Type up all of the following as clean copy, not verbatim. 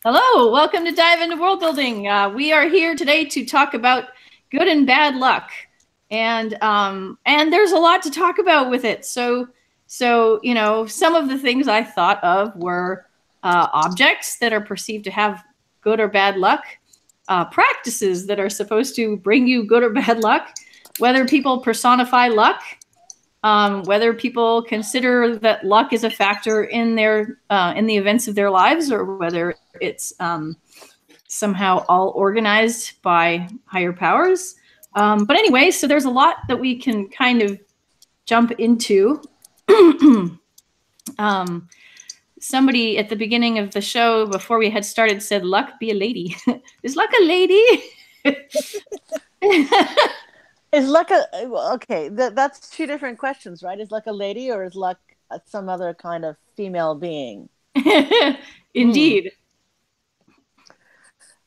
Hello, welcome to Dive into World Building. We are here today to talk about good and bad luck, and there's a lot to talk about with it. So you know, some of the things I thought of were objects that are perceived to have good or bad luck, practices that are supposed to bring you good or bad luck, whether people personify luck, whether people consider that luck is a factor in their in the events of their lives, or whether it's somehow all organized by higher powers. But anyway, so there's a lot that we can kind of jump into. Somebody at the beginning of the show, before we had started, said, "Luck be a lady." Is luck a lady? Is luck a okay? That's two different questions, right? Is luck a lady, or is luck some other kind of female being? Indeed.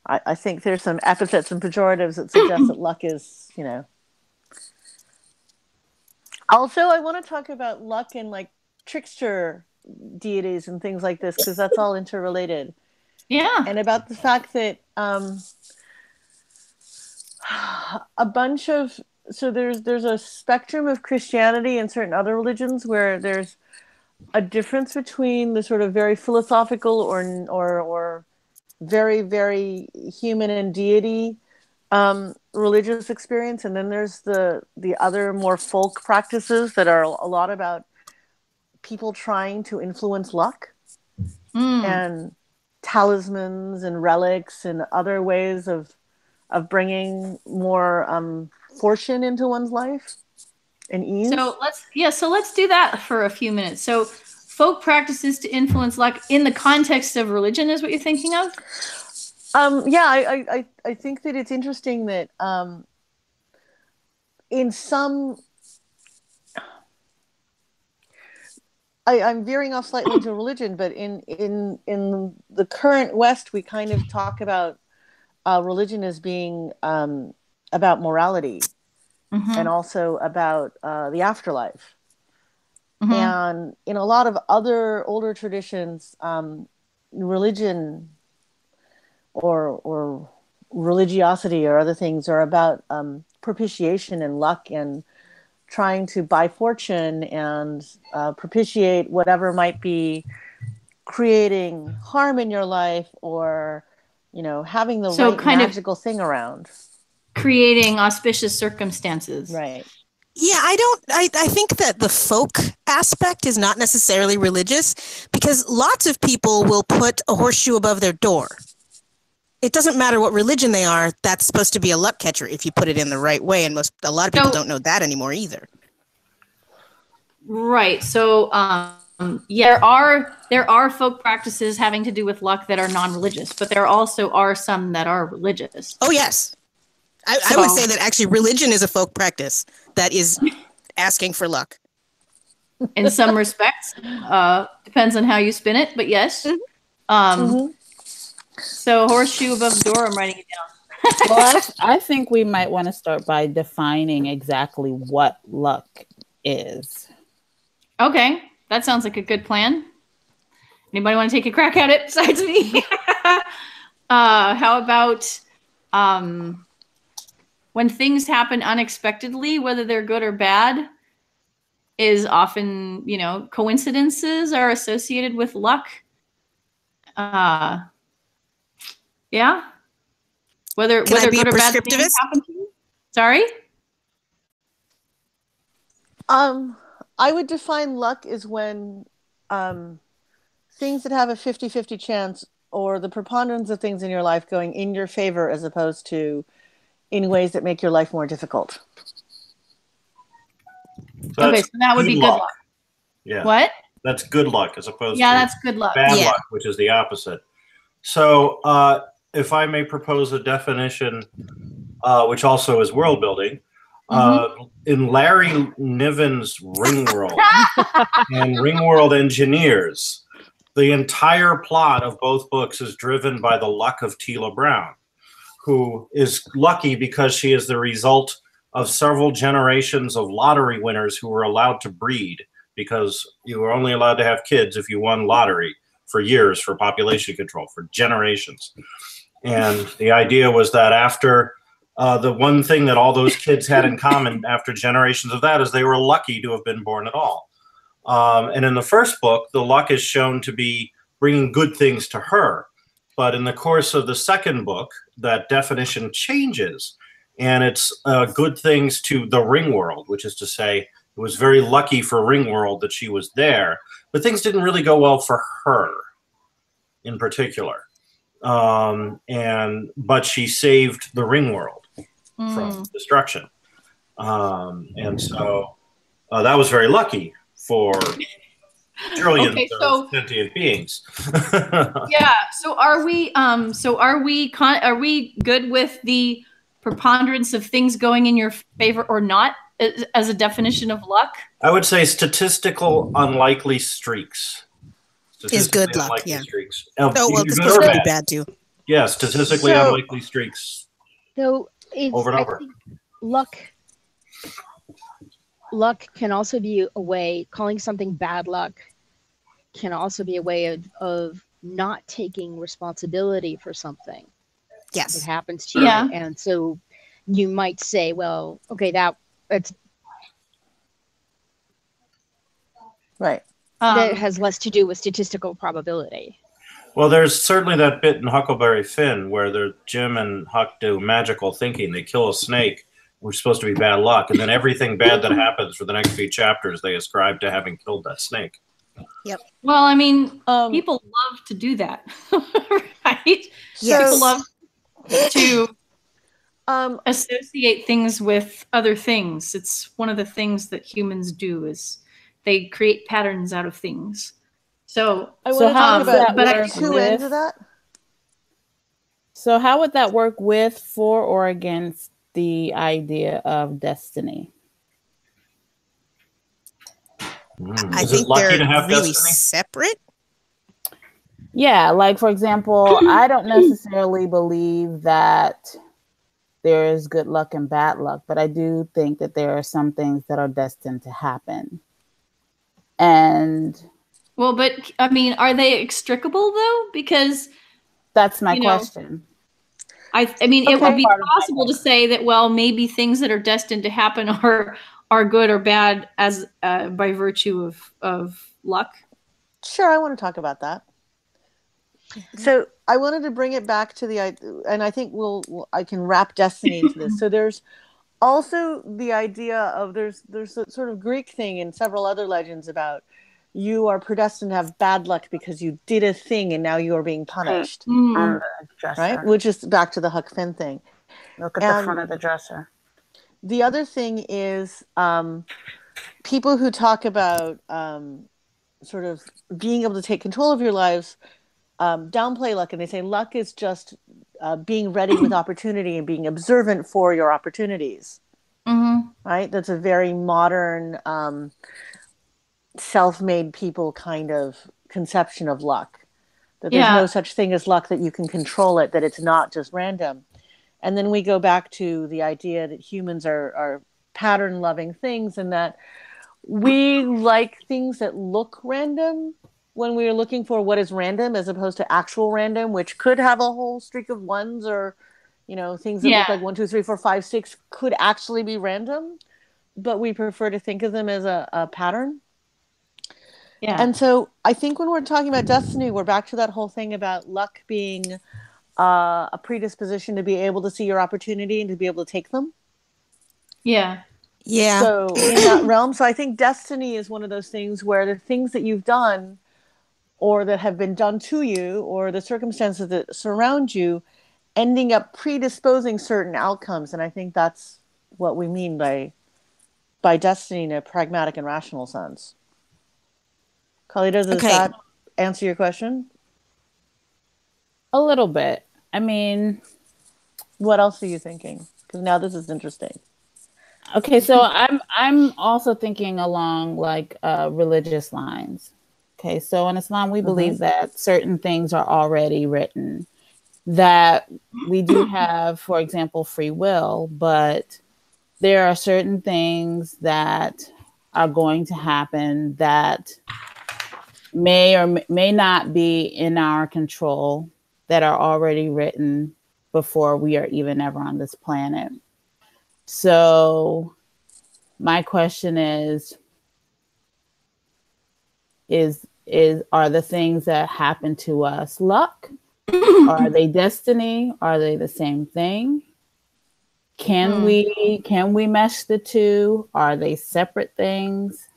I think there's some epithets and pejoratives that suggest that luck is, you know. Also, I want to talk about luck and like trickster deities and things like this, because that's all interrelated. Yeah. And about the fact that a bunch of there's a spectrum of Christianity and certain other religions where there's a difference between the sort of very philosophical or very, very human and deity religious experience, and then there's the other more folk practices that are a lot about people trying to influence luck and talismans and relics and other ways of bringing more fortune into one's life and ease. So let's do that for a few minutes. So folk practices to influence luck in the context of religion is what you're thinking of? I think that it's interesting that in some I'm veering off slightly into religion, but in the current West, we kind of talk about religion as being about morality and also about the afterlife. And in a lot of other older traditions, religion or religiosity or other things are about propitiation and luck and trying to buy fortune and propitiate whatever might be creating harm in your life, or you know, having the right kind magical thing around, creating auspicious circumstances. Right. Yeah, I think that the folk aspect is not necessarily religious, because lots of people will put a horseshoe above their door. It doesn't matter what religion they are, that's supposed to be a luck catcher if you put it in the right way, and a lot of people don't know that anymore either. Right. So yeah, there are folk practices having to do with luck that are non-religious, but there also are some that are religious. Oh yes. I would say that actually religion is a folk practice that is asking for luck. In some respects. Depends on how you spin it, but yes. So horseshoe above the door, I'm writing it down. Well, I think we might want to start by defining exactly what luck is. Okay. That sounds like a good plan. Anybody want to take a crack at it besides me? How about when things happen unexpectedly, whether they're good or bad, is often, you know, coincidences are associated with luck. Yeah. Whether good or bad things happen to you. Sorry? I would define luck as when things that have a 50-50 chance, or the preponderance of things in your life going in your favor as opposed to in ways that make your life more difficult. So okay, so that would be good luck. Yeah. What? That's good luck as opposed to that's good luck. Bad luck, which is the opposite. So if I may propose a definition, which also is world building, in Larry Niven's Ringworld and Ringworld Engineers, the entire plot of both books is driven by the luck of Tila Brown, who is lucky because she is the result of several generations of lottery winners who were allowed to breed, because you were only allowed to have kids if you won lottery for years for population control, for generations. And the idea was that after the one thing that all those kids had in common after generations of that is they were lucky to have been born at all. And in the first book, the luck is shown to be bringing good things to her. But in the course of the second book, that definition changes. And it's good things to the ring world, which is to say, it was very lucky for ring world that she was there. But things didn't really go well for her in particular. But she saved the ring world from destruction. And so that was very lucky for trillions of sentient beings. Yeah. So are we good with the preponderance of things going in your favor or not as a definition of luck? I would say statistical unlikely streaks. Is good luck, yeah. Streaks. Oh, well, this could be bad too. Yeah, statistically unlikely streaks. So over and over. Luck can also be a way, calling something bad luck can also be a way of not taking responsibility for something. Yes. That happens to you. And so you might say, well, okay, it's right. That has less to do with statistical probability. Well, there's certainly that bit in Huckleberry Finn where Jim and Huck do magical thinking. They kill a snake, which is supposed to be bad luck, and then everything bad that happens for the next few chapters they ascribe to having killed that snake. Yep. Well, I mean, people love to do that, right? Yes. People love to associate things with other things. It's one of the things that humans do is they create patterns out of things. So I want to talk about two ends of that. So how would that work with, for, or against the idea of destiny? I think they're really separate. Yeah, like for example, I don't necessarily believe that there is good luck and bad luck, but I do think that there are some things that are destined to happen. And well, but I mean, are they extricable though? Because that's my question. I mean, it would be possible to say that, well, maybe things that are destined to happen are good or bad as by virtue of luck. Sure, I want to talk about that. So I wanted to bring it back to and I think I can wrap destiny into this. So there's also the idea of there's a sort of Greek thing in several other legends about you are predestined to have bad luck because you did a thing and now you are being punished. Right? Which is back to the Huck Finn thing. Look at the front of the dresser. The other thing is people who talk about sort of being able to take control of your lives downplay luck, and they say luck is just being ready with opportunity and being observant for your opportunities. Right? That's a very modern self-made people kind of conception of luck. That there's no such thing as luck, that you can control it, that it's not just random. And then we go back to the idea that humans are pattern-loving things, and that we like things that look random when we are looking for what is random, as opposed to actual random, which could have a whole streak of ones, or things that look like 1, 2, 3, 4, 5, 6 could actually be random, but we prefer to think of them as a pattern. Yeah. And so I think when we're talking about destiny, we're back to that whole thing about luck being a predisposition to be able to see your opportunity and to be able to take them. Yeah. Yeah. So in that realm, so I think destiny is one of those things where the things that you've done or that have been done to you, or the circumstances that surround you, ending up predisposing certain outcomes. And I think that's what we mean by destiny in a pragmatic and rational sense. Khalida, does that answer your question? A little bit. I mean, what else are you thinking? Because now this is interesting. Okay, so I'm also thinking along like religious lines. Okay, so in Islam, we believe that certain things are already written, that we do have, for example, free will, but there are certain things that are going to happen that may or may not be in our control, that are already written before we are even ever on this planet. So my question is are the things that happen to us luck? Are they destiny? Are they the same thing? Can we mesh the two? Are they separate things?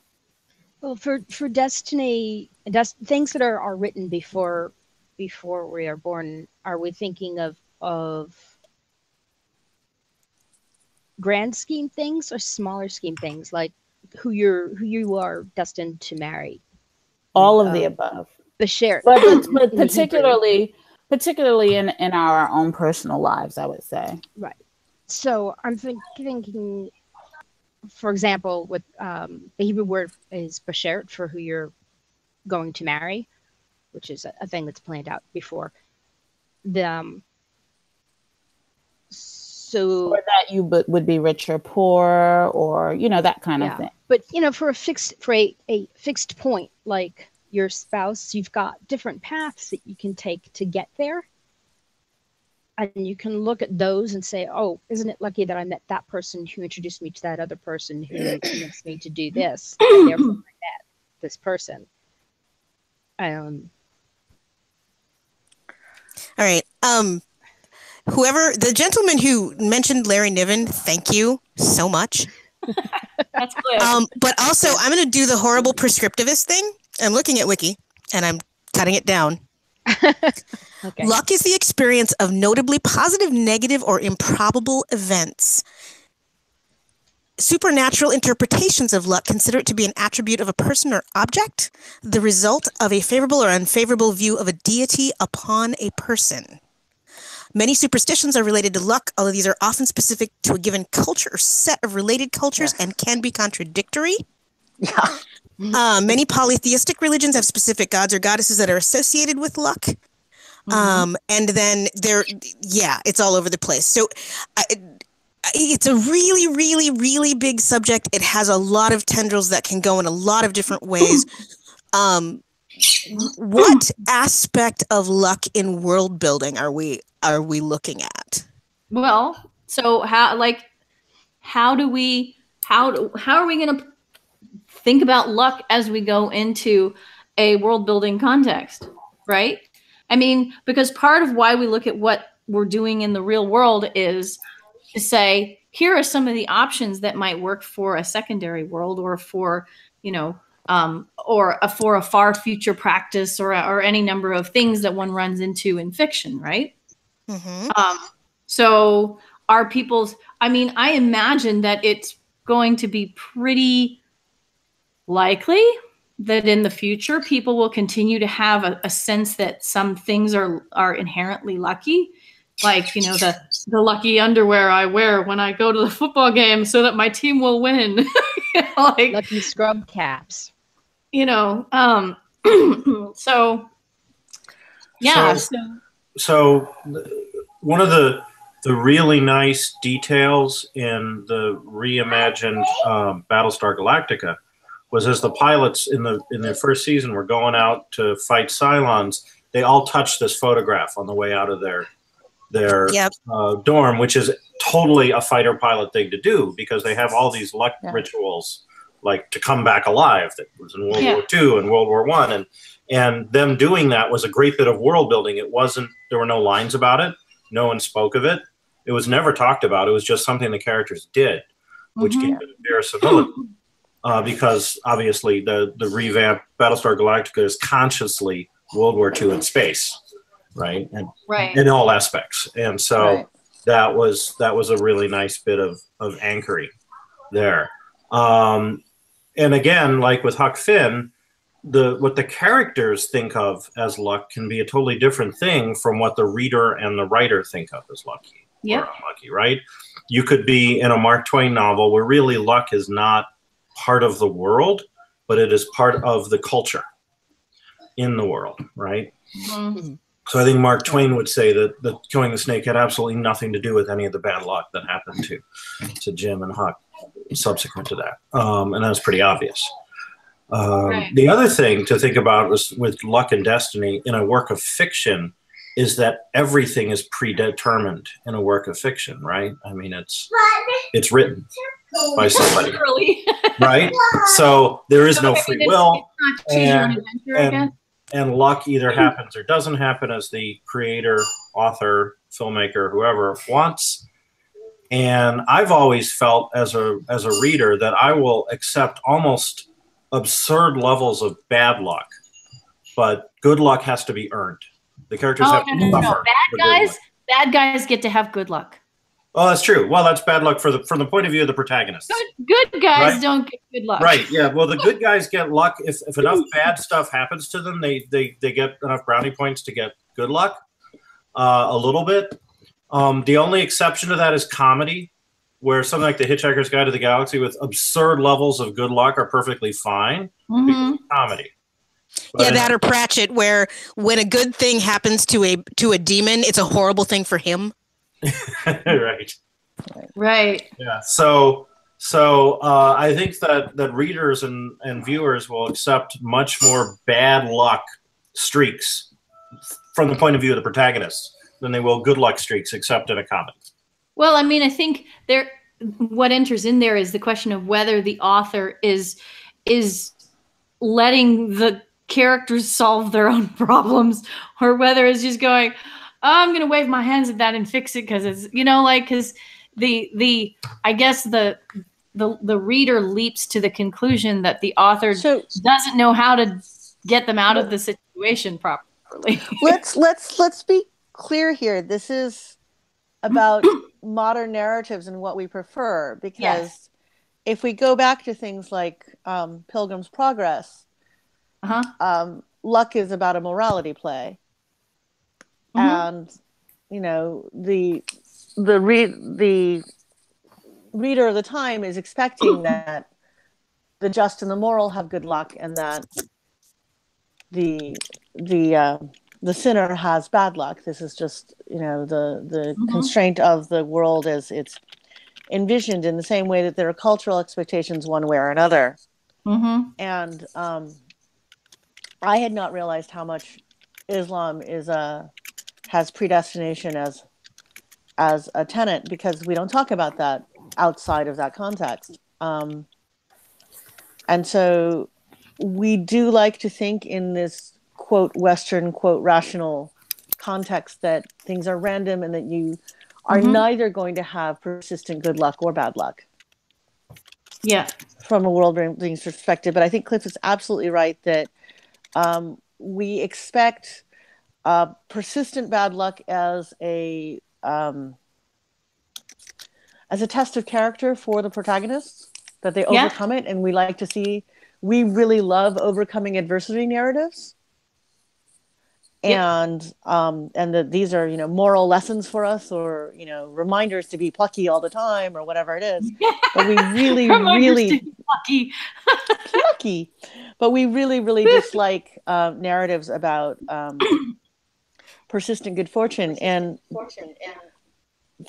Well, for destiny, things that are written before we are born, are we thinking of grand scheme things or smaller scheme things, like who you are destined to marry? All of the above. Bashert, but particularly in our own personal lives, I would say. Right. So I'm thinking, for example, with the Hebrew word is bashert for who you're going to marry, which is a thing that's planned out before. So or that you would be rich or poor, or that kind of thing. But for a fixed point, like your spouse, you've got different paths that you can take to get there. And you can look at those and say, oh, isn't it lucky that I met that person who introduced me to that other person who convinced me to do this, and therefore I met this person. All right. Whoever, the gentleman who mentioned Larry Niven, thank you so much. That's good. But also, I'm going to do the horrible prescriptivist thing. I'm looking at Wiki, and I'm cutting it down. Okay. Luck is the experience of notably positive, negative, or improbable events. Supernatural interpretations of luck consider it to be an attribute of a person or object, the result of a favorable or unfavorable view of a deity upon a person. Many superstitions are related to luck, although these are often specific to a given culture or set of related cultures and can be contradictory. Yeah. Many polytheistic religions have specific gods or goddesses that are associated with luck. And then it's all over the place. So it's a really, really, really big subject. It has a lot of tendrils that can go in a lot of different ways. What aspect of luck in world building are we looking at? Well, so how are we going to think about luck as we go into a world building context, right? I mean, because part of why we look at what we're doing in the real world is to say, here are some of the options that might work for a secondary world, or for, for a far future practice, or any number of things that one runs into in fiction, right? Mm-hmm. So are people's, I imagine that it's going to be pretty likely that in the future people will continue to have a sense that some things are inherently lucky, like the lucky underwear I wear when I go to the football game so that my team will win. Lucky scrub caps. So yeah. So one of the really nice details in the reimagined Battlestar Galactica was, as the pilots in their first season were going out to fight Cylons, they all touched this photograph on the way out of their dorm, which is totally a fighter pilot thing to do, because they have all these luck rituals, like to come back alive, that was in World War II and World War I, and them doing that was a great bit of world building. There were no lines about it, no one spoke of it, it was never talked about. It was just something the characters did, which gave it verisimilitude. Because obviously the revamped Battlestar Galactica is consciously World War II in space, right? And in all aspects. And so that was a really nice bit of anchoring there. And again, like with Huck Finn, what the characters think of as luck can be a totally different thing from what the reader and the writer think of as lucky or unlucky, right? You could be in a Mark Twain novel where really luck is not part of the world, but it is part of the culture in the world, right? Mm-hmm. So I think Mark Twain would say that killing the snake had absolutely nothing to do with any of the bad luck that happened to Jim and Huck subsequent to that. And that was pretty obvious. The other thing to think about with luck and destiny in a work of fiction is that everything is predetermined in a work of fiction, right? I mean, it's written by somebody, right? So there is no free will, and luck either happens or doesn't happen as the creator, author, filmmaker, whoever wants. And I've always felt as a reader that I will accept almost absurd levels of bad luck, but good luck has to be earned. The characters have to suffer. Bad guys get to have good luck. Oh, that's true. Well, that's bad luck from the point of view of the protagonists. Good guys don't get good luck. Right. Yeah. Well, the good guys get luck if enough bad stuff happens to them. They get enough brownie points to get good luck. A little bit. The only exception to that is comedy, where something like The Hitchhiker's Guide to the Galaxy with absurd levels of good luck are perfectly fine because it's comedy. But that or Pratchett, where when a good thing happens to a demon, it's a horrible thing for him. Right. Yeah. So I think that readers and viewers will accept much more bad luck streaks from the point of view of the protagonists than they will good luck streaks, except in a comedy. Well, I mean, I think what enters in there is the question of whether the author is letting the characters solve their own problems, or whether it's just going, I'm going to wave my hands at that and fix it because it's, because I guess the reader leaps to the conclusion that the author doesn't know how to get them out of the situation properly. Let's be clear here. This is about modern narratives and what we prefer, because if we go back to things like Pilgrim's Progress, luck is about a morality play. And the reader of the time is expecting that the just and the moral have good luck, and that the sinner has bad luck. This is just the constraint of the world as it's envisioned, in the same way that there are cultural expectations one way or another. And I had not realized how much Islam has predestination as a tenet, because we don't talk about that outside of that context. And so we do like to think in this quote Western quote rational context that things are random and that you are neither going to have persistent good luck or bad luck. Yeah. From a worldbuilding perspective. But I think Cliff is absolutely right that we expect persistent bad luck as a test of character for the protagonists, that they overcome it, and we really love overcoming adversity narratives, and that these are moral lessons for us, or reminders to be plucky all the time, or whatever it is. But we really plucky. But we really dislike narratives about persistent good fortune. And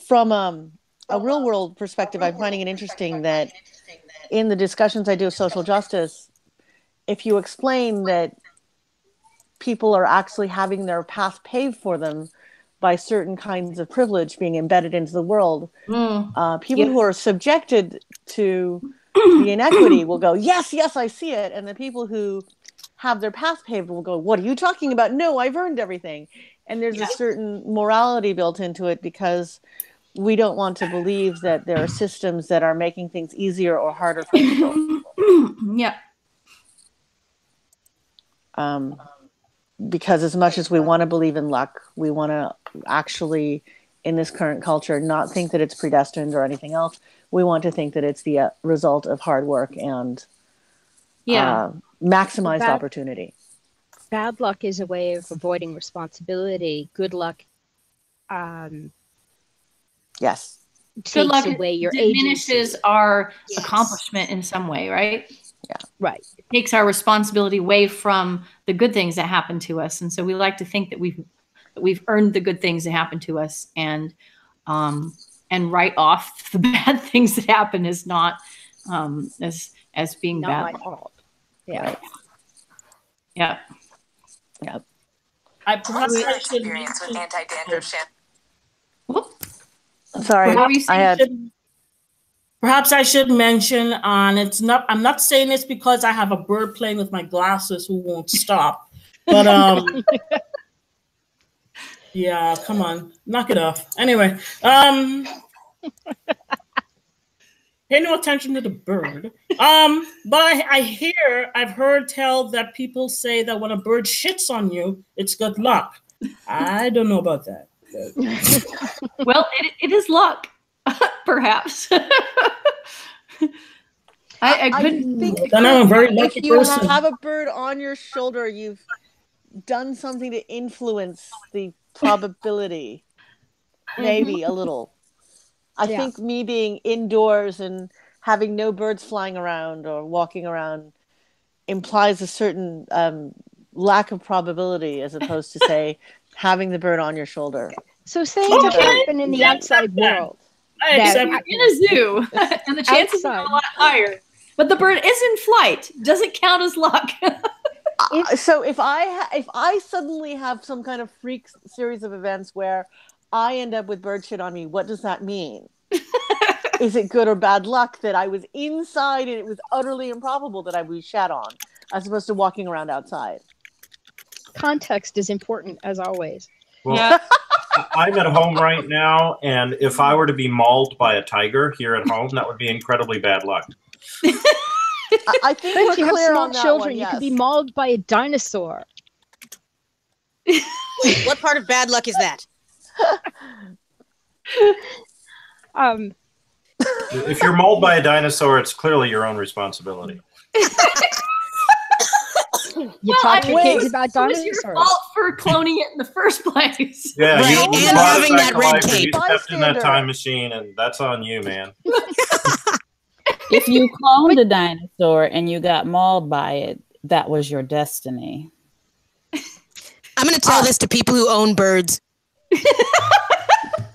from a real world perspective, I'm finding it interesting that in the discussions I do of social justice, if you explain that people are actually having their path paved for them by certain kinds of privilege being embedded into the world, people who are subjected to the inequity will go, yes, I see it. And the people who have their path paved will go, what are you talking about? No, I've earned everything. And there's a certain morality built into it, because we don't want to believe that there are systems that are making things easier or harder for people. Because as much as we want to believe in luck, we want to actually, in this current culture, not think that it's predestined or anything else. We want to think that it's the result of hard work and maximized opportunity. Bad luck is a way of avoiding responsibility. Good luck, yes, good luck away your diminishes agency. Our accomplishment in some way, right? Yeah, right. It takes our responsibility away from the good things that happen to us, and so we like to think that we've earned the good things that happen to us, and write off the bad things that happen as not as being Not bad my luck. fault. Yeah. Yeah. Yeah. Perhaps I should Experience with anti-dandruff shampoo. Whoop. Sorry, What were you I saying? had. Perhaps I should mention it's not. I'm not saying this because I have a bird playing with my glasses who won't stop. But yeah, come on, knock it off. Anyway, pay no attention to the bird. But I've heard tell that people say that when a bird shits on you, it's good luck. I don't know about that. Well, it is luck, perhaps. I couldn't think I know, I'm a very lucky if you person. have a bird on your shoulder, you've done something to influence the probability, maybe a little. I think me being indoors and having no birds flying around or walking around implies a certain lack of probability as opposed to, say, having the bird on your shoulder. So things happen in the outside world. You're in a zoo, and the chances are a lot higher. But the bird is in flight. Does it count as luck? So if I suddenly have some kind of freak series of events where I end up with bird shit on me, what does that mean? Is it good or bad luck that I was inside and it was utterly improbable that I was shat on, as opposed to walking around outside? Context is important, as always. Well, Yeah. I'm at home right now, and if I were to be mauled by a tiger here at home, that would be incredibly bad luck. I think But if we're you have clear small on that children, one, you yes. could be mauled by a dinosaur. Wait, what part of bad luck is that? If you're mauled by a dinosaur, it's clearly your own responsibility. You talk to your kids about It was your dinosaurs. fault for cloning it in the first place. Yeah, Right, you and brought having it back that to red life, and cape. you stepped in that Bystander. time machine, and that's on you, man. If you cloned a dinosaur and you got mauled by it, that was your destiny. I'm going to tell this to people who own birds.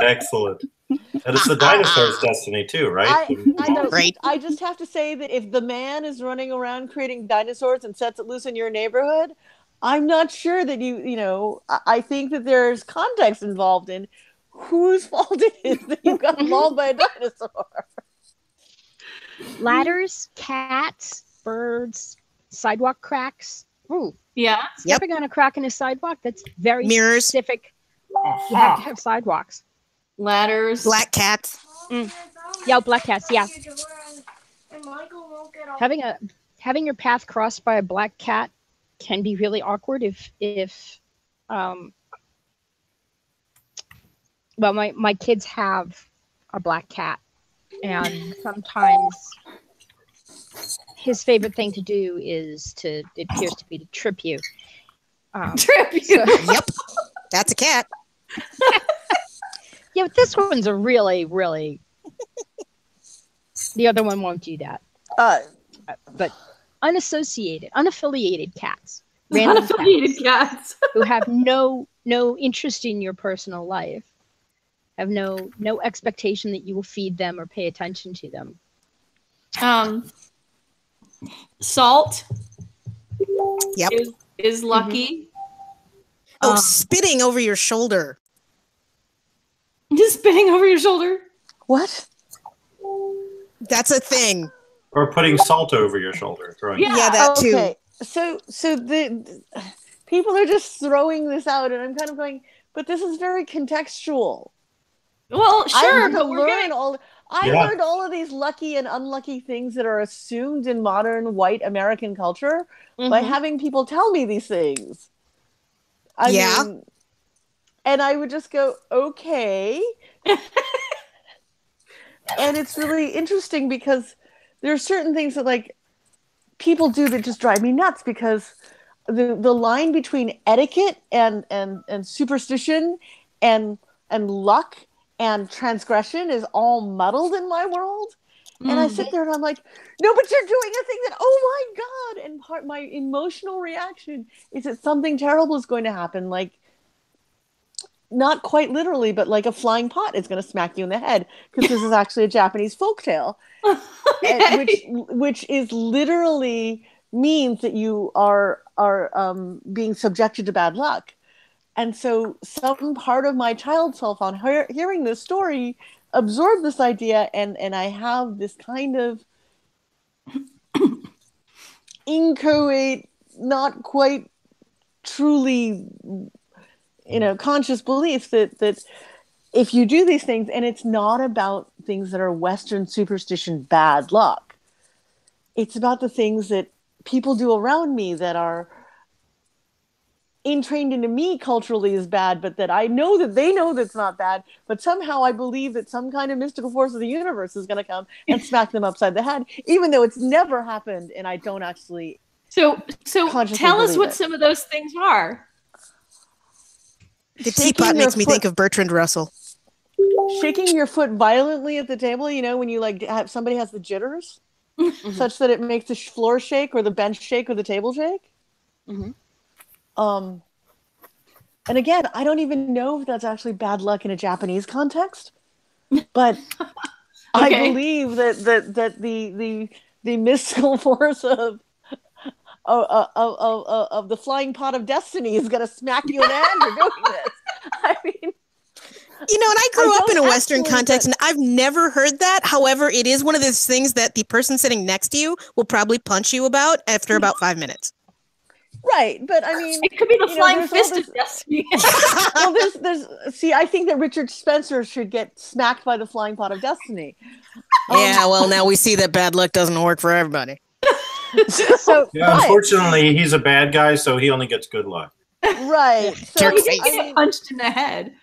Excellent. And it's the dinosaur's destiny too, right? I know. Right. I just have to say that if the man is running around creating dinosaurs and sets it loose in your neighborhood, I'm not sure that you know, I think that there's context involved in whose fault it is that you got mauled by a dinosaur. Ladders, cats, birds, sidewalk cracks. Ooh, Yeah. stepping on a crack in a sidewalk, that's very Mirrors. specific. You have to have sidewalks. Ladders. Black cats. Yeah, black cats, yeah. Having your path crossed by a black cat can be really awkward if well, my kids have a black cat, and sometimes his favorite thing to do is it appears to be to trip you. Trip you. Yep. That's a cat. Yeah, but this one's a really, really. The other one won't do that. But unaffiliated cats, random Unaffiliated cats. who have no interest in your personal life, have no expectation that you will feed them or pay attention to them. Salt. Yep. Is lucky. Oh, spitting over your shoulder. Just spinning over your shoulder. What? That's a thing. Or putting salt over your shoulder. Throwing Yeah. Yeah, that too. Okay. So the people are just throwing this out, and I'm kind of going, but this is very contextual. Well, sure, but we're learned all of these lucky and unlucky things that are assumed in modern white American culture by having people tell me these things. I mean, and I would just go, okay. And it's really interesting because there are certain things that like people do that just drive me nuts, because the line between etiquette and superstition and luck and transgression is all muddled in my world. And I sit there and I'm like, no, but you're doing a thing that, oh my God. And my emotional reaction is that something terrible is going to happen. Like, not quite literally, but like a flying pot is going to smack you in the head, because this is actually a Japanese folktale, which is literally means that you are being subjected to bad luck. And so some part of my child self on hearing this story absorbed this idea, and I have this kind of inchoate, not quite truly, conscious belief that if you do these things, and it's not about things that are Western superstition bad luck, it's about the things that people do around me that are entrained into me culturally as bad, but that I know that they know that's not bad, but somehow I believe that some kind of mystical force of the universe is going to come and smack them upside the head, even though it's never happened and I don't actually So tell us what some of those things are. The teapot makes me think of Bertrand Russell. Shaking your foot violently at the table, when you have somebody has the jitters, such that it makes the floor shake or the bench shake or the table shake. Mm-hmm. And again, I don't even know if that's actually bad luck in a Japanese context, but I believe that the mystical force of the flying pot of destiny is going to smack you in the hand for doing this. I mean, and I grew up in a Western context, and I've never heard that. However, it is one of those things that the person sitting next to you will probably punch you about after about 5 minutes. Right, but I mean, it could be the flying fist of destiny. Well, I think that Richard Spencer should get smacked by the flying pot of destiny. Yeah, well, now we see that bad luck doesn't work for everybody. Unfortunately, he's a bad guy, so he only gets good luck. Right. So he did get punched in the head.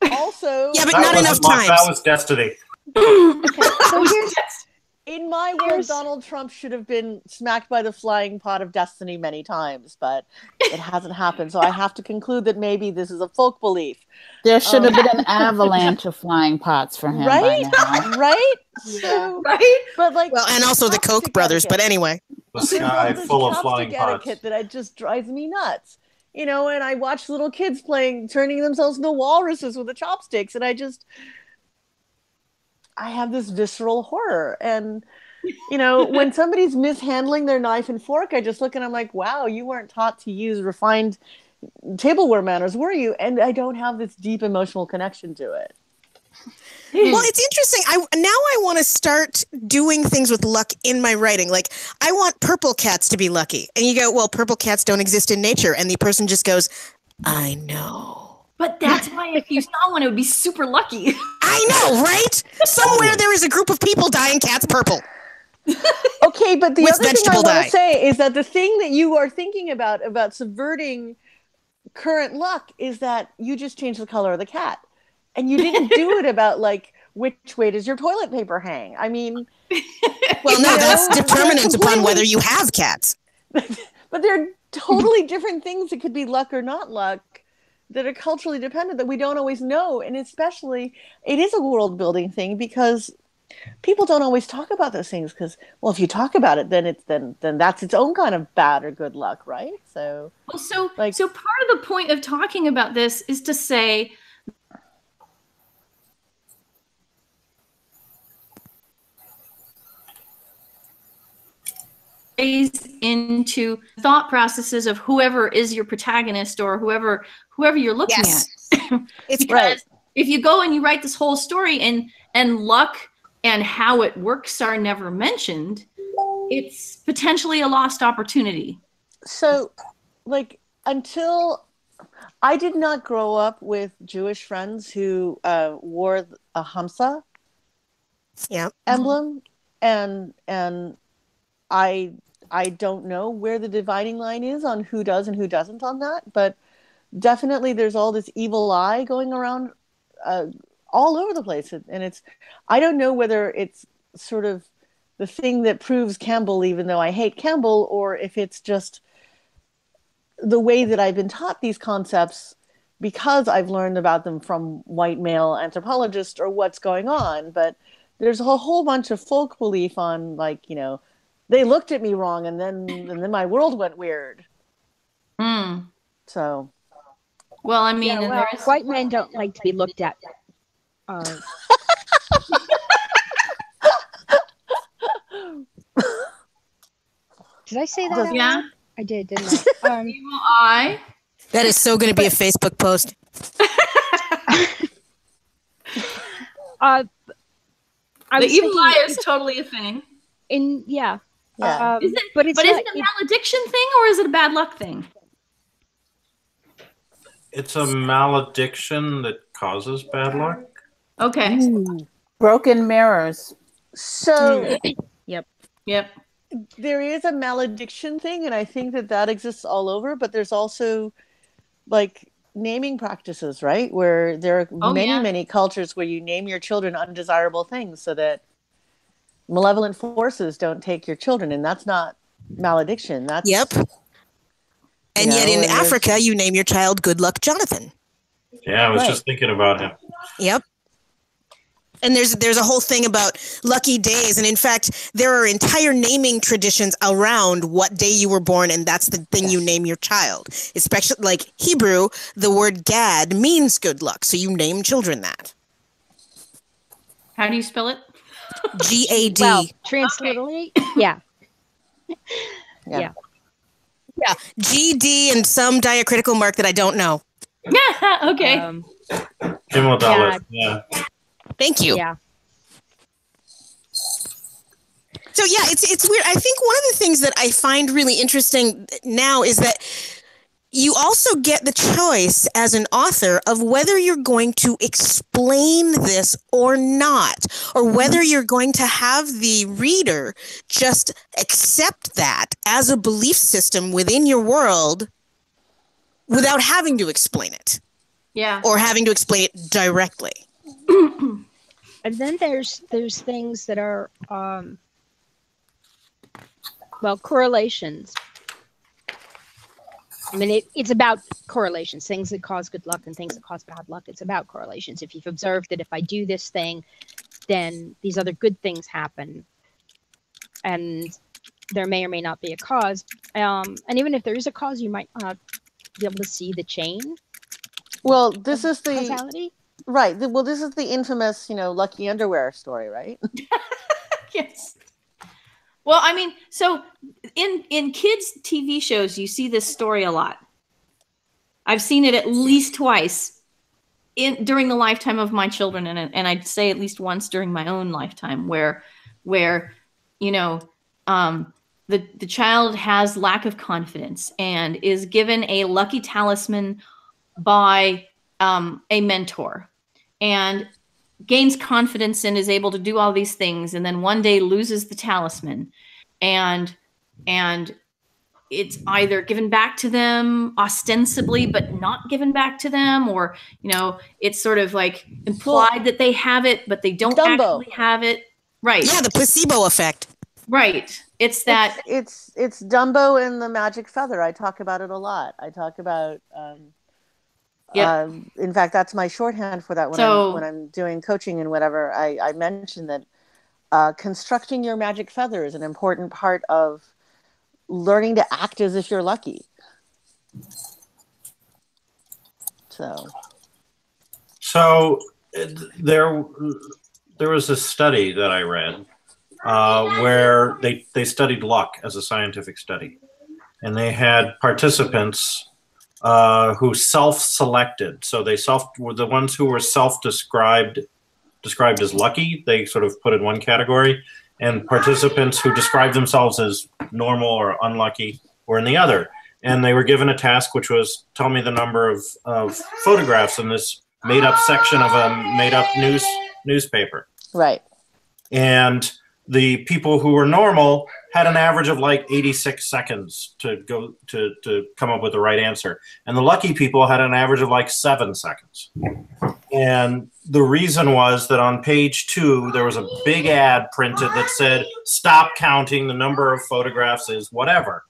Also, yeah, but not enough times. That was destiny. Okay, so in my world, Donald Trump should have been smacked by the flying pot of destiny many times, but it hasn't happened. So I have to conclude that maybe this is a folk belief. There should have been an avalanche of flying pots for him, right? By now. Right? So, right? But and also the Koch brothers. But anyway, the sky full of flying pots. That it just drives me nuts. And I watch little kids turning themselves into walruses with the chopsticks, and I have this visceral horror. And, when somebody's mishandling their knife and fork, I just look and I'm like, wow, you weren't taught to use refined tableware manners, were you? And I don't have this deep emotional connection to it. Well, it's interesting. I want to start doing things with luck in my writing. Like, I want purple cats to be lucky. And you go, well, purple cats don't exist in nature. And the person just goes, I know. But that's why if you saw one, it would be super lucky. I know, right? Somewhere there is a group of people dyeing cats purple. Okay, but the other thing I want to say is that the thing that you are thinking about subverting current luck is that you just changed the color of the cat. And you didn't do it about, which way does your toilet paper hang? I mean... Well, no, that's determinant upon whether you have cats. But they're totally different things that could be luck or not luck, that are culturally dependent, that we don't always know. And especially, it is a world building thing because people don't always talk about those things because, well, if you talk about it, then that's its own kind of bad or good luck, right? So, so part of the point of talking about this is to say into thought processes of whoever is your protagonist or whoever you're looking at. It's because if you go and you write this whole story and luck and how it works are never mentioned, it's potentially a lost opportunity. So, until I did not grow up with Jewish friends who wore a Hamsa emblem, and I don't know where the dividing line is on who does and who doesn't on that, but definitely there's all this evil eye going around all over the place. And I don't know whether it's sort of the thing that proves Campbell, even though I hate Campbell, or if it's just the way that I've been taught these concepts because I've learned about them from white male anthropologists or what's going on. But there's a whole bunch of folk belief on they looked at me wrong, and then my world went weird. So, well, I mean, white men don't like to be looked at. Did I say that out Yeah. loud? I did, didn't I? Evil eye. That is so going to be a Facebook post. I The was evil thinking eye is totally a thing. Yeah. Is it? But it's But is not, it a malediction thing or is it a bad luck thing? It's a malediction that causes bad luck. Okay. Broken mirrors. So Yep. there is a malediction thing, and I think that exists all over, but there's also like naming practices, right? Where there are many cultures where you name your children undesirable things so that malevolent forces don't take your children, and that's not malediction. That's And yet in Africa, you name your child Good Luck Jonathan. Yeah, I was just thinking about him. Yep. And there's a whole thing about lucky days. And in fact, there are entire naming traditions around what day you were born, and that's the thing you name your child. Especially like Hebrew, the word Gad means good luck. So you name children that. How do you spell it? G-A-D. well, transliterate. Yeah. Yeah. Yeah. G-D and some diacritical mark that I don't know. Okay. Himmeldalet. Yeah. Thank you. Yeah. So yeah, it's weird. I think one of the things that I find really interesting now is that you also get the choice as an author of whether you're going to explain this or not, or whether you're going to have the reader just accept that as a belief system within your world without having to explain it. Yeah. Or having to explain it directly. And then there's things that are correlations. I mean, it's about correlations, things that cause good luck and things that cause bad luck. It's about correlations. If you've observed that if I do this thing, then these other good things happen. And there may or may not be a cause. And even if there is a cause, you might not be able to see the chain. Well, this is the causality. Right. Well, this is the infamous, lucky underwear story, right? Yes. Well, I mean, so in kids' TV shows, you see this story a lot. I've seen it at least twice during the lifetime of my children, and I'd say at least once during my own lifetime, where the child has lack of confidence and is given a lucky talisman by a mentor, and gains confidence and is able to do all these things, and then one day loses the talisman, and it's either given back to them ostensibly but not given back to them, or it's sort of like implied that they have it but they don't actually have it. Right. Yeah, the placebo effect. Right. It's that it's Dumbo and the magic feather. I talk about it a lot. I talk about in fact, that's my shorthand for that when I'm doing coaching and whatever. I mention that constructing your magic feather is an important part of learning to act as if you're lucky. So there was a study that I read where they studied luck as a scientific study, and they had participants who self-selected. So they were the ones who were described as lucky. They sort of put in one category, and participants who described themselves as normal or unlucky were in the other. And they were given a task, which was tell me the number of photographs in this made-up section of a made-up newspaper. Right. And the people who were normal had an average of like 86 seconds to go to come up with the right answer. And the lucky people had an average of like 7 seconds. And the reason was that on page 2, there was a big ad printed that said, stop counting, the number of photographs is whatever.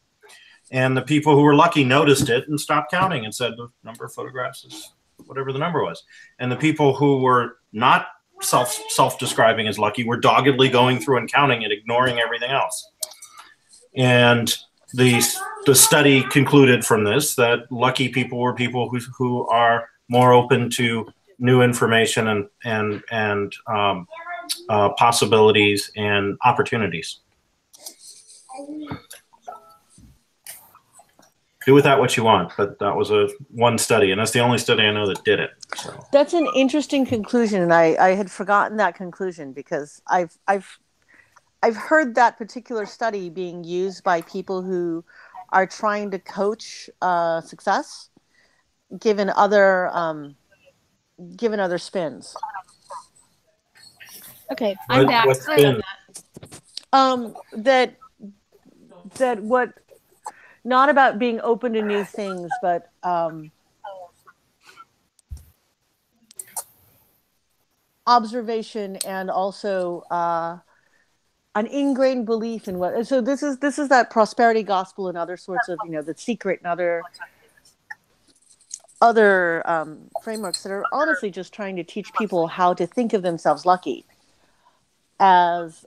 And the people who were lucky noticed it and stopped counting and said the number of photographs is whatever the number was. And the people who were not self-describing as lucky were doggedly going through and counting and ignoring everything else. And the study concluded from this that lucky people were people who are more open to new information and possibilities and opportunities. do with that what you want. But that was one study, and that's the only study I know that did it. So That's an interesting conclusion, and I had forgotten that conclusion because I've heard that particular study being used by people who are trying to coach success, given other spins. Okay, I'm back. What's Sorry about been That what, not about being open to new things, but observation and also an ingrained belief in what. So this is that prosperity gospel and other sorts of, the secret and other frameworks that are honestly just trying to teach people how to think of themselves lucky as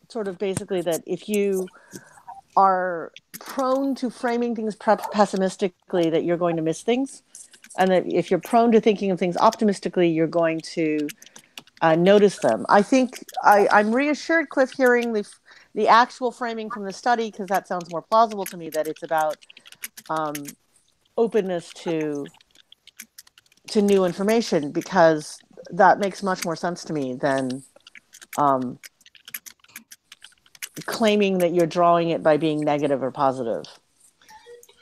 sort of basically that if you are prone to framing things pessimistically, that you're going to miss things, and that if you're prone to thinking of things optimistically, you're going to notice them. I think I'm reassured, Cliff, hearing the actual framing from the study, because that sounds more plausible to me, that it's about openness to new information, because that makes much more sense to me than claiming that you're drawing it by being negative or positive.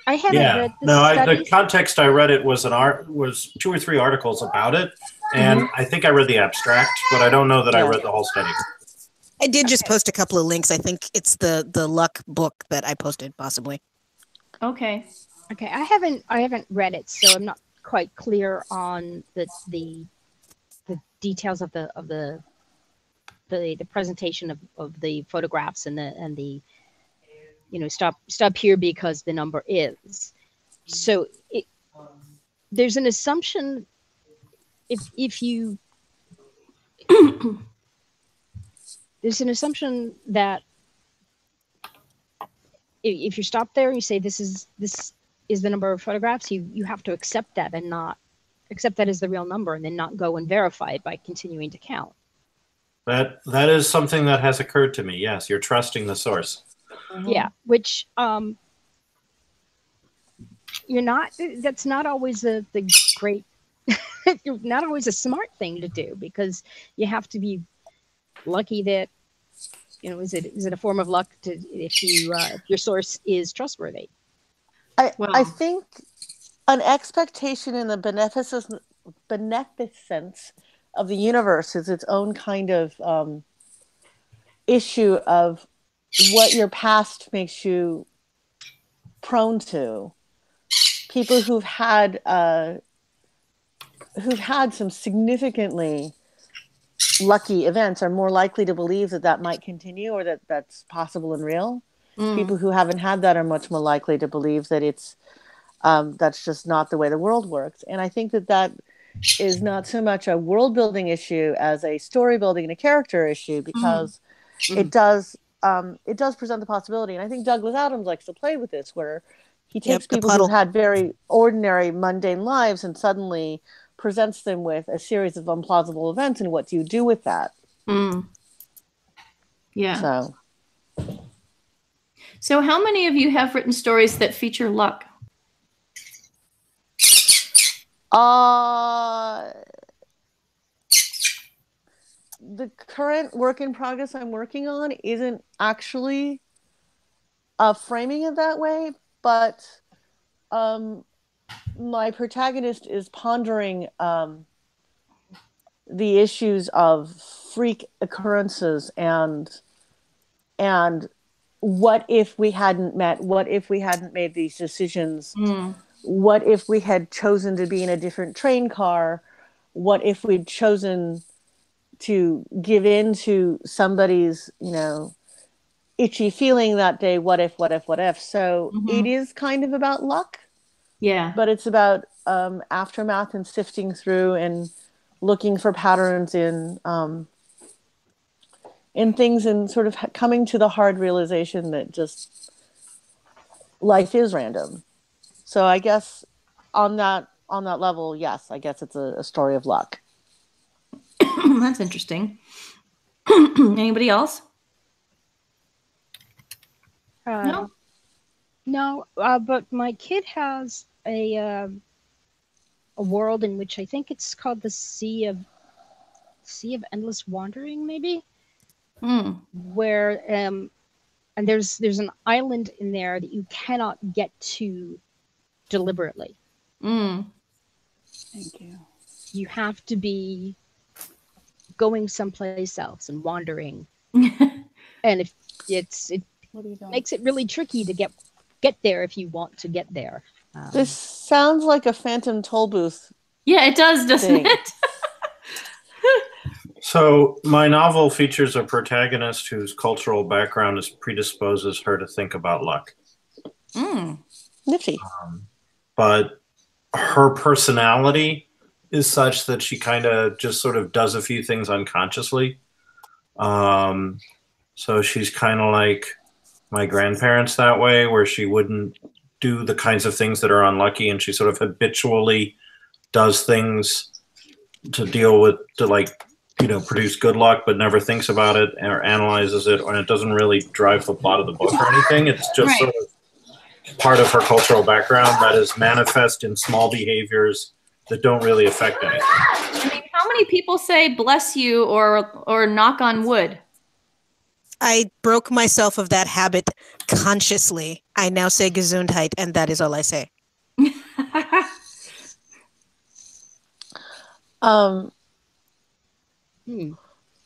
I haven't read the study. The context I read it was was 2 or 3 articles about it, and I think I read the abstract, but I don't know that I read the whole study. I did just post a couple of links. I think it's the luck book that I posted, possibly. Okay. Okay, I haven't read it, so I'm not quite clear on the details of the presentation of the photographs and the stop here because the number is. So there's an assumption if you there's an assumption that if you stop there and you say this is the number of photographs, you have to accept that and not accept that as the real number, and then not go and verify it by continuing to count. That is something that has occurred to me. Yes, you're trusting the source. Yeah, which you're not. That's not always the great. Not always a smart thing to do, because you have to be lucky that is it a form of luck if your source is trustworthy. I think an expectation in the beneficence of the universe is its own kind of issue of what your past makes you prone to. People who've had some significantly lucky events are more likely to believe that might continue, or that that's possible and real. People who haven't had that are much more likely to believe that it's that's just not the way the world works. And I think that is not so much a world building issue as a story building and a character issue, because it does present the possibility. And I think Douglas Adams likes to play with this, where he takes people who've had very ordinary, mundane lives and suddenly presents them with a series of implausible events, and what do you do with that? Yeah. So how many of you have written stories that feature luck? The current work in progress I'm working on isn't actually framing it that way, but my protagonist is pondering the issues of freak occurrences and what if we hadn't met? What if we hadn't made these decisions? What if we had chosen to be in a different train car? What if we'd chosen to give in to somebody's, itchy feeling that day? What if? So it is kind of about luck. Yeah. But it's about aftermath and sifting through and looking for patterns in things, and sort of coming to the hard realization that just life is random. So I guess on that level, yes, I guess it's a story of luck. That's interesting. Anybody else? No. No, but my kid has a world in which I think it's called the Sea of Endless Wandering, maybe, where and there's an island in there that you cannot get to deliberately. Thank you. You have to be going someplace else and wandering, and if it What are you doing? makes it really tricky to get there if you want to get there. This sounds like a phantom toll booth. Yeah, it does, doesn't Thing. it? So my novel features a protagonist whose cultural background predisposes her to think about luck. Nifty. But her personality is such that she kind of just sort of does a few things unconsciously. So she's kind of like my grandparents that way, where she wouldn't do the kinds of things that are unlucky, and she sort of habitually does things to deal with, to like, you know, produce good luck, but never thinks about it or analyzes it, and it doesn't really drive the plot of the book or anything. It's just sort of part of her cultural background that is manifest in small behaviors that don't really affect anything. I mean, how many people say bless you or knock on wood? I broke myself of that habit consciously. I now say Gesundheit, and that is all I say.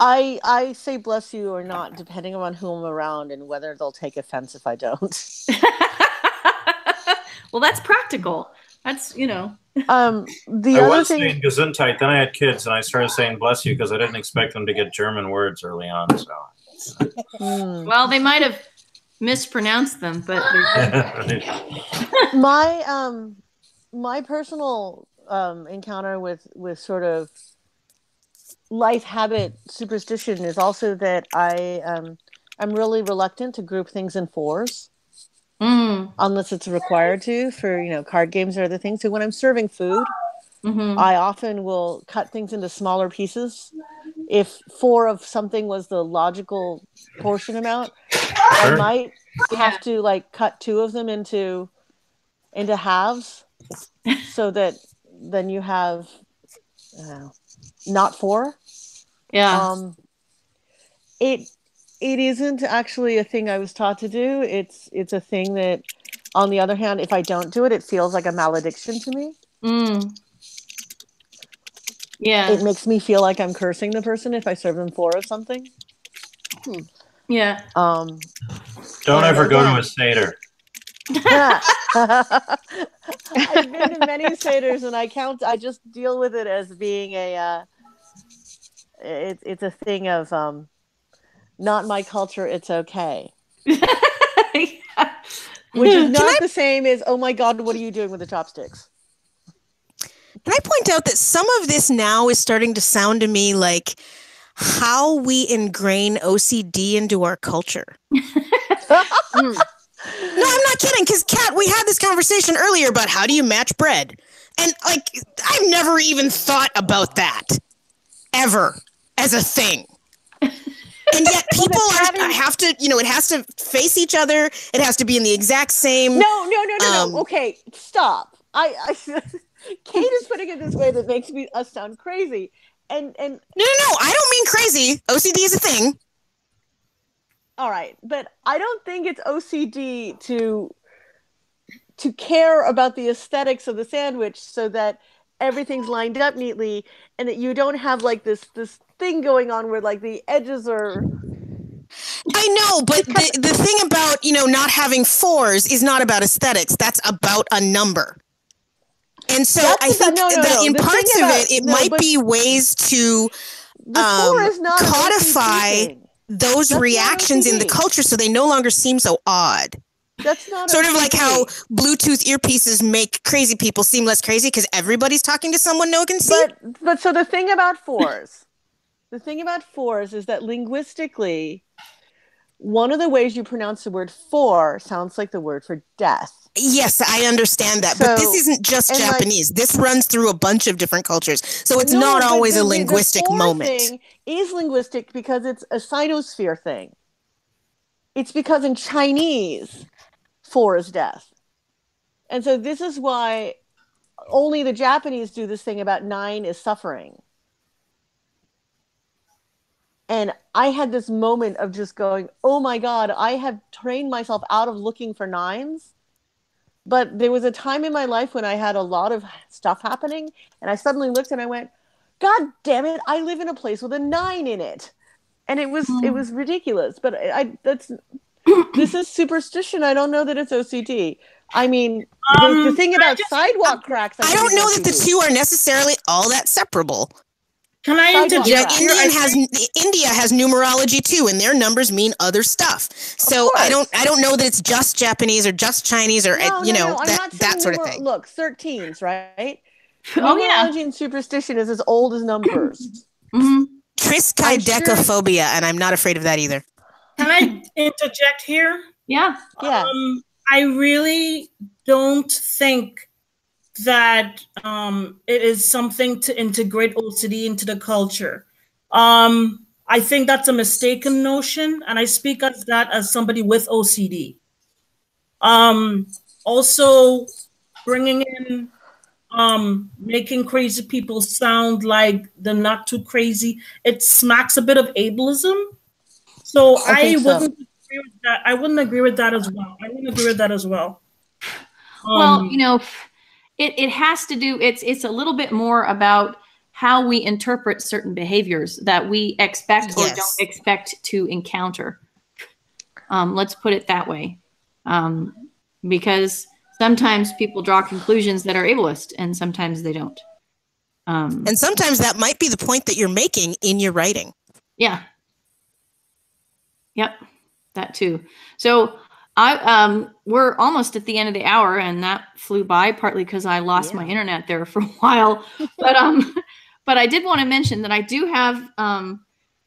I say bless you or not, depending on who I'm around and whether they'll take offense if I don't. Well, that's practical. That's, you know. The I other was thing, saying Gesundheit, then I had kids, and I started saying bless you because I didn't expect them to get German words early on. So, Well, they might have mispronounced them, but my personal encounter with sort of life habit superstition is also that I'm really reluctant to group things in fours. Unless it's required to for, you know, card games or other things. So when I'm serving food, I often will cut things into smaller pieces. If 4 of something was the logical portion amount, I might have to like cut 2 of them into halves, so that then you have not 4. yeah. It isn't actually a thing I was taught to do. It's a thing that, on the other hand, if I don't do it, it feels like a malediction to me. Yeah. It makes me feel like I'm cursing the person if I serve them 4 of something. Yeah. don't ever go to a Seder. I've been to many Seders, and I just deal with it as being it's a thing of not my culture, it's okay. Which is not the same as, oh my God, what are you doing with the chopsticks? Can I point out that some of this now is starting to sound to me like how we ingrain OCD into our culture? No, I'm not kidding, because Kat, we had this conversation earlier about how do you match bread? And like, I've never even thought about that ever as a thing. And yet people have to, you know, it has to face each other. It has to be in the exact same. No. Okay, stop. Kate is putting it this way that makes us sound crazy. And No, I don't mean crazy. OCD is a thing. All right, but I don't think it's OCD to care about the aesthetics of the sandwich so that everything's lined up neatly, and that you don't have like this thing going on where like the edges are. I know, but the thing about, you know, not having 4s is not about aesthetics. That's about a number. And so I think that in parts of it might be ways to codify those reactions in the culture so they no longer seem so odd. That's not sort of like how Bluetooth earpieces make crazy people seem less crazy because everybody's talking to someone no one can see. But so the thing about 4s is that linguistically, one of the ways you pronounce the word 4 sounds like the word for death. Yes, I understand that. But this isn't just Japanese. This runs through a bunch of different cultures. So it's not always a linguistic moment. The thing is linguistic because it's a sinosphere thing. It's because in Chinese, 4 is death. And so this is why only the Japanese do this thing about 9 is suffering. And I had this moment of just going, oh my God, I have trained myself out of looking for 9s. But there was a time in my life when I had a lot of stuff happening, and I suddenly looked and I went, God damn it, I live in a place with a 9 in it. And it was ridiculous. But this is superstition. I don't know that it's OCD. I mean, the thing about sidewalk cracks. I don't know that the two are necessarily all that separable. Can I interject here? India has numerology too, and their numbers mean other stuff. So I don't know that it's just Japanese or just Chinese or that sort of thing. Look, 13s, right? Oh yeah. Numerology and superstition is as old as numbers. Triskaidekaphobia, and I'm not afraid of that either. Can I interject here? Yeah. I really don't think that it is something to integrate OCD into the culture. I think that's a mistaken notion, and I speak as that as somebody with OCD. Also, bringing in making crazy people sound like they're not too crazy, it smacks a bit of ableism. So I wouldn't agree with that. I wouldn't agree with that as well. Well, it has to do, it's a little bit more about how we interpret certain behaviors that we expect or don't expect to encounter. Let's put it that way. Because sometimes people draw conclusions that are ableist and sometimes they don't. And sometimes that might be the point that you're making in your writing. Yeah. Yep. That too. So we're almost at the end of the hour, and that flew by partly because I lost my internet there for a while. But I did want to mention that I do have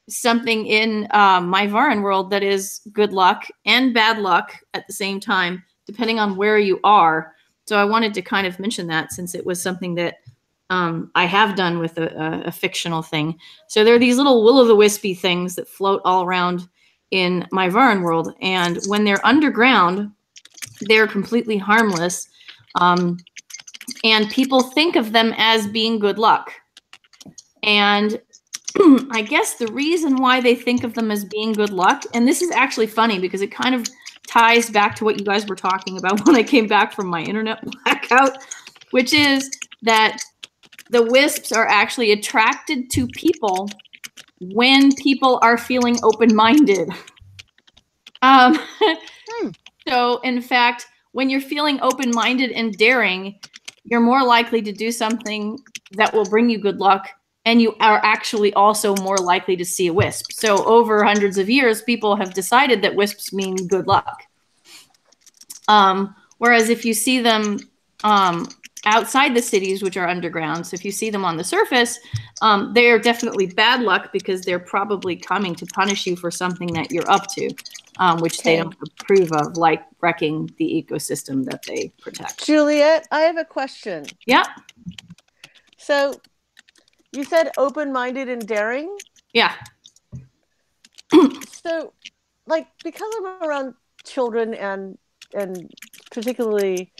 something in my Varan world that is good luck and bad luck at the same time, depending on where you are. So I wanted to kind of mention that since it was something that I have done with a fictional thing. So there are these little will-o'-the-wispy things that float all around in my Varan world, and when they're underground, they're completely harmless, and people think of them as being good luck. And I guess the reason why they think of them as being good luck, and this is actually funny because it kind of ties back to what you guys were talking about when I came back from my internet blackout, which is that the wisps are actually attracted to people when people are feeling open-minded. So in fact, when you're feeling open-minded and daring, you're more likely to do something that will bring you good luck, and you are actually also more likely to see a wisp. So over hundreds of years, people have decided that wisps mean good luck. Whereas if you see them outside the cities, which are underground, so if you see them on the surface, they are definitely bad luck because they're probably coming to punish you for something that you're up to, which they don't approve of, like wrecking the ecosystem that they protect. Juliet, I have a question. Yeah. So you said open-minded and daring? Yeah. So, like, because I'm around children and particularly,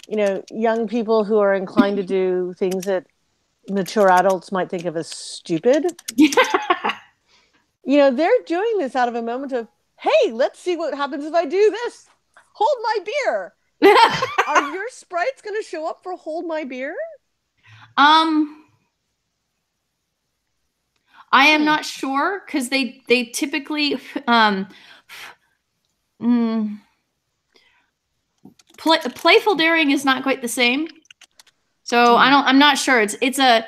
young people who are inclined to do things that mature adults might think of as stupid. They're doing this out of a moment of, hey, let's see what happens if I do this. Hold my beer. Are your sprites going to show up for hold my beer? I am not sure because they typically playful daring is not quite the same. So I'm not sure. It's a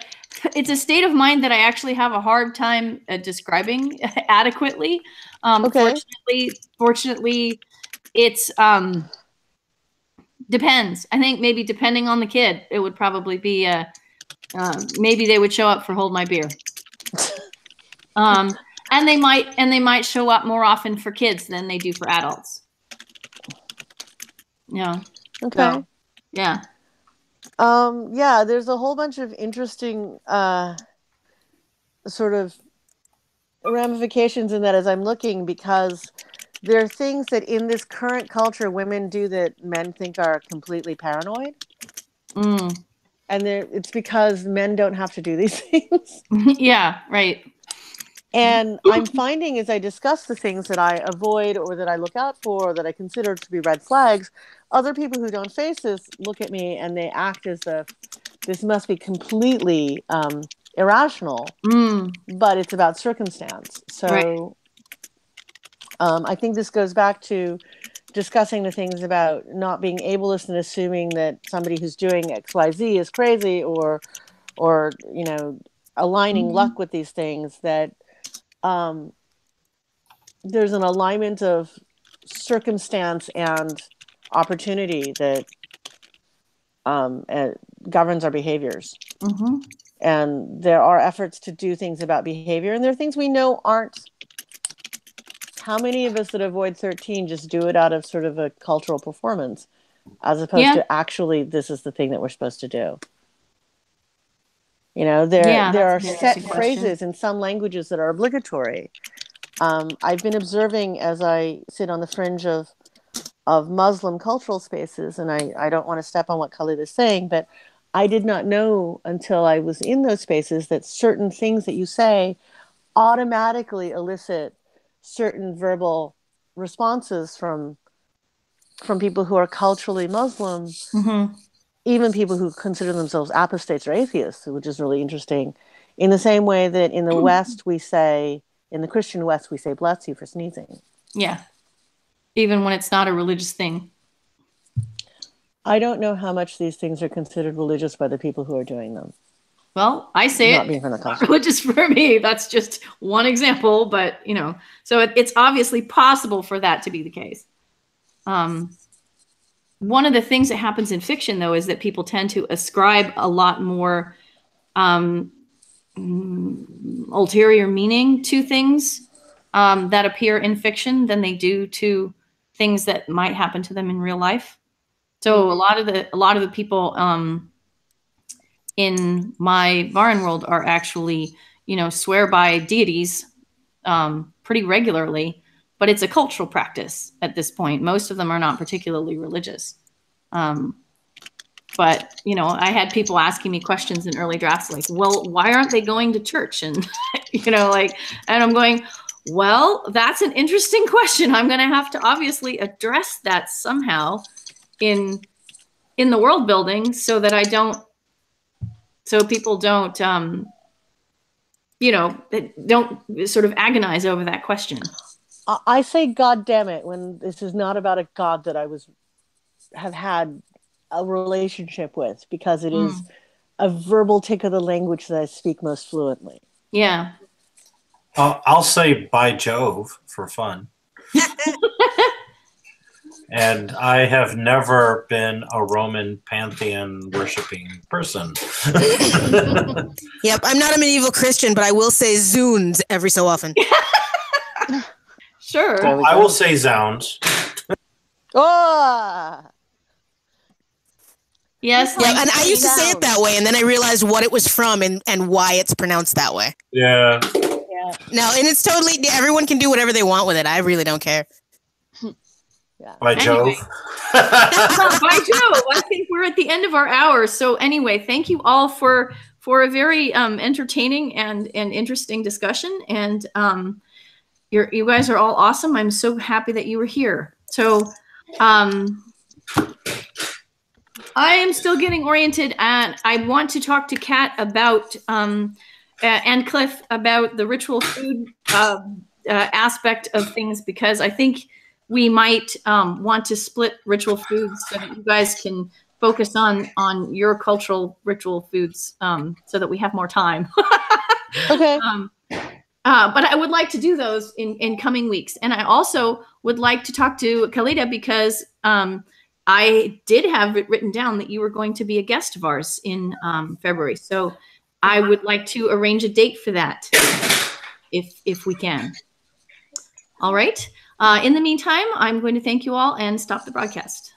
state of mind that I actually have a hard time describing adequately. Fortunately, it's depends. I think maybe depending on the kid, it would probably be maybe they would show up for hold my beer. And they might show up more often for kids than they do for adults. Yeah. Okay. So, yeah. Yeah, there's a whole bunch of interesting sort of ramifications in that as I'm looking, because there are things that in this current culture women do that men think are completely paranoid. Mm. And it's because men don't have to do these things. Yeah, right. And I'm finding as I discuss the things that I avoid or that I look out for or that I consider to be red flags, other people who don't face this look at me and they act as if this must be completely irrational, but it's about circumstance. So I think this goes back to discussing the things about not being ableist and assuming that somebody who's doing XYZ is crazy or you know, aligning luck with these things, that there's an alignment of circumstance and opportunity that governs our behaviors. And there are efforts to do things about behavior, and there are things we know aren't. How many of us that avoid 13 just do it out of sort of a cultural performance as opposed to actually this is the thing that we're supposed to do? You know, there are set phrases in some languages that are obligatory. I've been observing as I sit on the fringe of Muslim cultural spaces, and I don't want to step on what Khalid is saying, but I did not know until I was in those spaces that certain things that you say automatically elicit certain verbal responses from people who are culturally Muslim, even people who consider themselves apostates or atheists, which is really interesting. In the same way that in the West in the Christian West, we say bless you for sneezing. Yeah. Even when it's not a religious thing. I don't know how much these things are considered religious by the people who are doing them. Well, I say not it, being from the culture. Religious for me. That's just one example, but you know, so it's obviously possible for that to be the case. One of the things that happens in fiction, though, is that people tend to ascribe a lot more ulterior meaning to things that appear in fiction than they do to things that might happen to them in real life. So a lot of the people in my Varan world are actually, you know, swear by deities pretty regularly, but it's a cultural practice at this point. Most of them are not particularly religious. But, you know, I had people asking me questions in early drafts like, well, why aren't they going to church? And, you know, like, and I'm going, well, that's an interesting question. I'm going to have to obviously address that somehow in the world building so that so people don't, you know, don't sort of agonize over that question. I say, God damn it, when this is not about a God that I have had a relationship with, because it is a verbal tick of the language that I speak most fluently. Yeah. I'll say by Jove for fun. And I have never been a Roman pantheon worshipping person. Yep, I'm not a medieval Christian, but I will say zoons every so often. Sure. I will say zounds. Oh! Yes. Yeah, and I used to say it that way, and then I realized what it was from and why it's pronounced that way. Yeah. No, and it's totally, everyone can do whatever they want with it. I really don't care. Yeah. By Jove. By Jove. I think we're at the end of our hour. So anyway, thank you all for a very entertaining and interesting discussion. And you guys are all awesome. I'm so happy that you were here. So I am still getting oriented, and I want to talk to Kat about and Cliff about the ritual food aspect of things, because I think we might want to split ritual foods so that you guys can focus on your cultural ritual foods so that we have more time. Okay. But I would like to do those in coming weeks. And I also would like to talk to Khalida, because I did have it written down that you were going to be a guest of ours in February. So I would like to arrange a date for that if we can. All right. In the meantime, I'm going to thank you all and stop the broadcast.